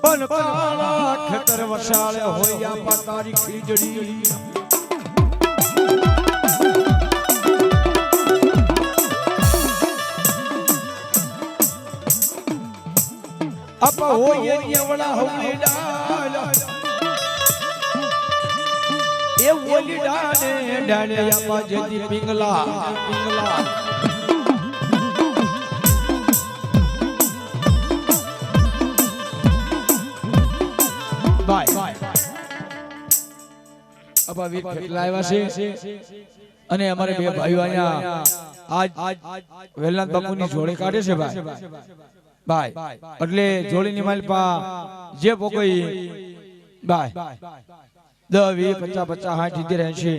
બન કાળા ખેતર વસાળે હોયા પાતારી ખીજડી અપ હોયે યવડા હોલી ડાલ એ હોલી ડાને ડાને આપા જદી પિંગલા અને અમારે બે ભાઈઓ અહીંયા આજ વેલનાથ બાપુની જોડે કાઢે છે ભાઈ એટલે જોડીની માલપા જે પોકોઈ ભાઈ 10 20 50 50 60 80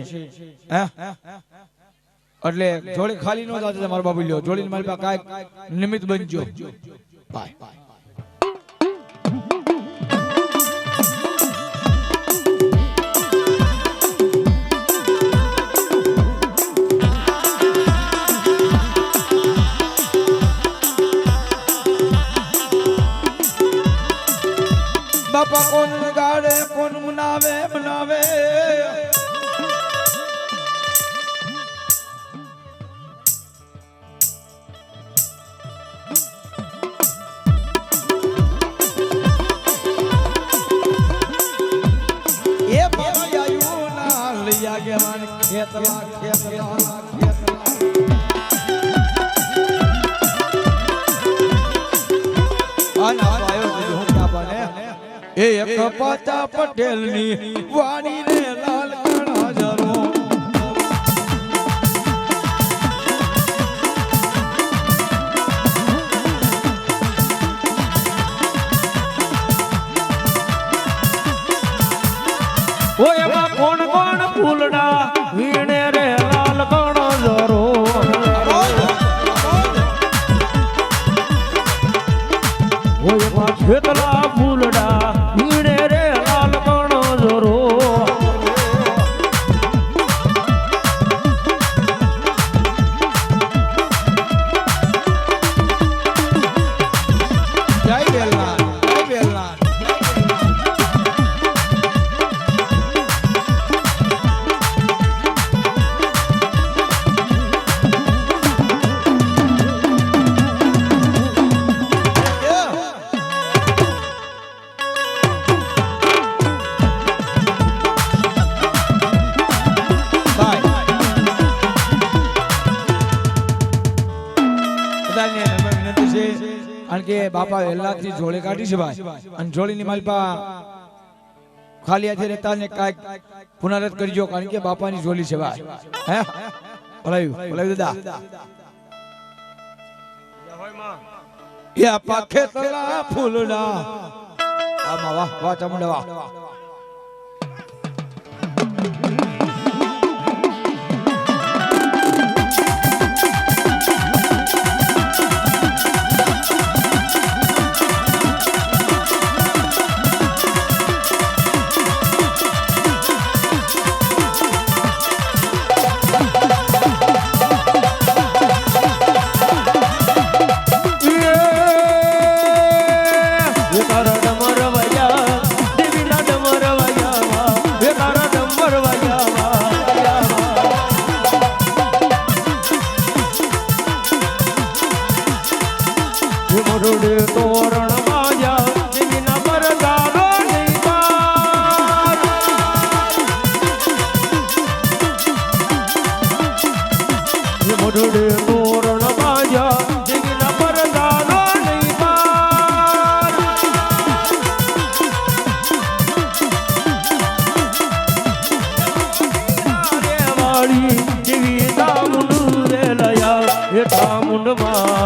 એટલે જોડે ખાલી નો જાતે મારો બાપુ લ્યો જોડીની માલપા કાઈ નિમિત્ત બનજો ભાઈ બાપા કોણ ગાડે કોણ મનાવે એ ભાઈ આયુ ના લઈ આગે માન ખેતલા આના આયો હું કા બને એક પાતા પટેલ ની વાણી ને લાલ કણા જરો ઓ એમાં કોણ કોણ ફૂલડા વીણે રે લાલ કણા જરો ઓ એમાં ખેતલા ફૂલડા બાપા વેલનાથની જોડે કાઢી છે ભાઈ અને જોડીની માલપા ખાલી હાથે રહેતા ને કાંઈક પુનરાવર્ત કરજો કારણ કે બાપાની જોડી છે ભાઈ હે બોલાયું દાદા યા પાખે તલા ફૂલડા આમાં વાહ ચામુંડા વાહ મુંડ માં